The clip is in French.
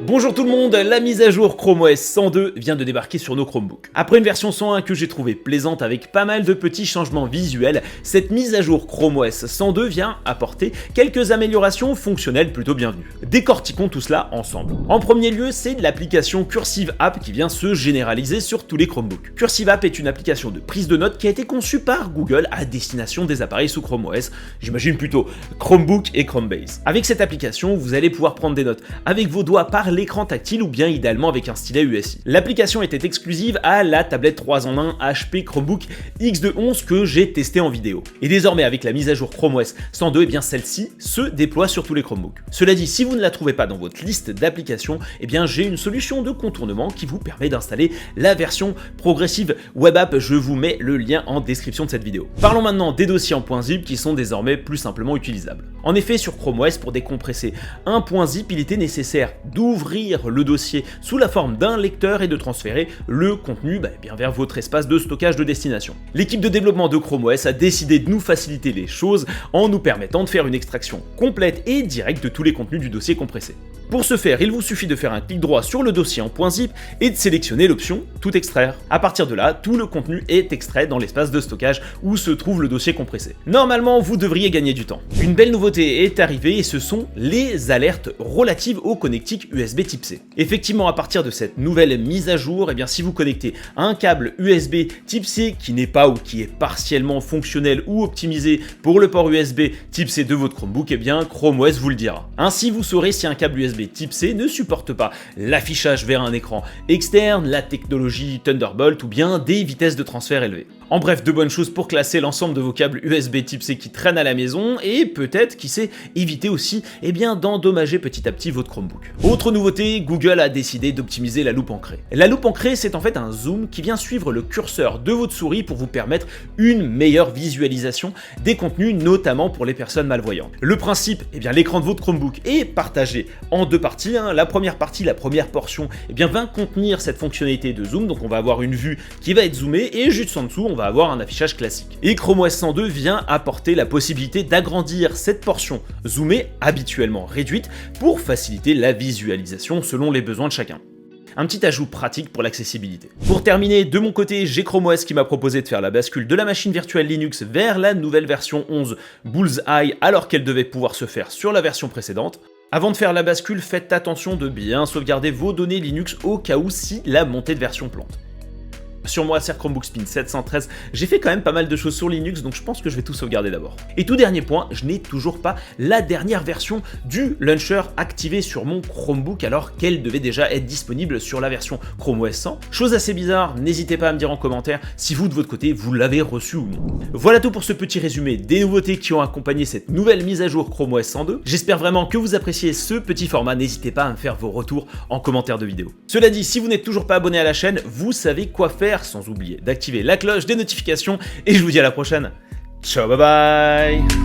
Bonjour tout le monde, la mise à jour Chrome OS 102 vient de débarquer sur nos Chromebooks. Après une version 101 que j'ai trouvée plaisante avec pas mal de petits changements visuels, cette mise à jour Chrome OS 102 vient apporter quelques améliorations fonctionnelles plutôt bienvenues. Décortiquons tout cela ensemble. En premier lieu, c'est l'application Cursive App qui vient se généraliser sur tous les Chromebooks. Cursive App est une application de prise de notes qui a été conçue par Google à destination des appareils sous Chrome OS, j'imagine plutôt Chromebook et Chromebase. Avec cette application, vous allez pouvoir prendre des notes avec vos doigts par l'écran tactile ou bien idéalement avec un stylet USI. L'application était exclusive à la tablette 3 en 1 HP Chromebook X211 que j'ai testé en vidéo. Et désormais avec la mise à jour Chrome OS 102, et bien celle-ci se déploie sur tous les Chromebooks. Cela dit, si vous ne la trouvez pas dans votre liste d'applications, et bien j'ai une solution de contournement qui vous permet d'installer la version progressive Web App. Je vous mets le lien en description de cette vidéo. Parlons maintenant des dossiers en .zip qui sont désormais plus simplement utilisables. En effet, sur Chrome OS, pour décompresser un .zip, il était nécessaire d'ouvrir le dossier sous la forme d'un lecteur et de transférer le contenu bien vers votre espace de stockage de destination. L'équipe de développement de Chrome OS a décidé de nous faciliter les choses en nous permettant de faire une extraction complète et directe de tous les contenus du dossier compressé. Pour ce faire, il vous suffit de faire un clic droit sur le dossier en .zip et de sélectionner l'option Tout extraire. À partir de là, tout le contenu est extrait dans l'espace de stockage où se trouve le dossier compressé. Normalement, vous devriez gagner du temps. Une belle nouveauté est arrivée et ce sont les alertes relatives au connectique USB Type C. Effectivement, à partir de cette nouvelle mise à jour, et bien si vous connectez un câble USB Type C qui n'est pas ou qui est partiellement fonctionnel ou optimisé pour le port USB Type C de votre Chromebook, et bien Chrome OS vous le dira. Ainsi, vous saurez si un câble USB Type C ne supporte pas l'affichage vers un écran externe, la technologie Thunderbolt ou bien des vitesses de transfert élevées. En bref, de bonnes choses pour classer l'ensemble de vos câbles USB Type C qui traînent à la maison et peut-être, qui sait, éviter aussi d'endommager petit à petit votre Chromebook. Autre nouveauté, Google a décidé d'optimiser la loupe ancrée. La loupe ancrée, c'est en fait un zoom qui vient suivre le curseur de votre souris pour vous permettre une meilleure visualisation des contenus, notamment pour les personnes malvoyantes. Le principe, l'écran de votre Chromebook est partagé en deux parties. La première partie, la première portion, va contenir cette fonctionnalité de zoom, donc on va avoir une vue qui va être zoomée et juste en dessous, on va avoir un affichage classique. Et Chrome OS 102 vient apporter la possibilité d'agrandir cette portion zoomée, habituellement réduite, pour faciliter la visualisation selon les besoins de chacun. Un petit ajout pratique pour l'accessibilité. Pour terminer, de mon côté, j'ai Chrome OS qui m'a proposé de faire la bascule de la machine virtuelle Linux vers la nouvelle version 11 Bullseye alors qu'elle devait pouvoir se faire sur la version précédente. Avant de faire la bascule, faites attention de bien sauvegarder vos données Linux au cas où si la montée de version plante. Sur moi, Acer Chromebook Spin 713, j'ai fait quand même pas mal de choses sur Linux, donc je pense que je vais tout sauvegarder d'abord. Et tout dernier point, je n'ai toujours pas la dernière version du launcher activée sur mon Chromebook alors qu'elle devait déjà être disponible sur la version Chrome OS 100. Chose assez bizarre, n'hésitez pas à me dire en commentaire si vous de votre côté vous l'avez reçu ou non. Voilà tout pour ce petit résumé des nouveautés qui ont accompagné cette nouvelle mise à jour Chrome OS 102. J'espère vraiment que vous appréciez ce petit format, n'hésitez pas à me faire vos retours en commentaire de vidéo. Cela dit, si vous n'êtes toujours pas abonné à la chaîne, vous savez quoi faire, sans oublier d'activer la cloche des notifications et je vous dis à la prochaine. Ciao, bye bye.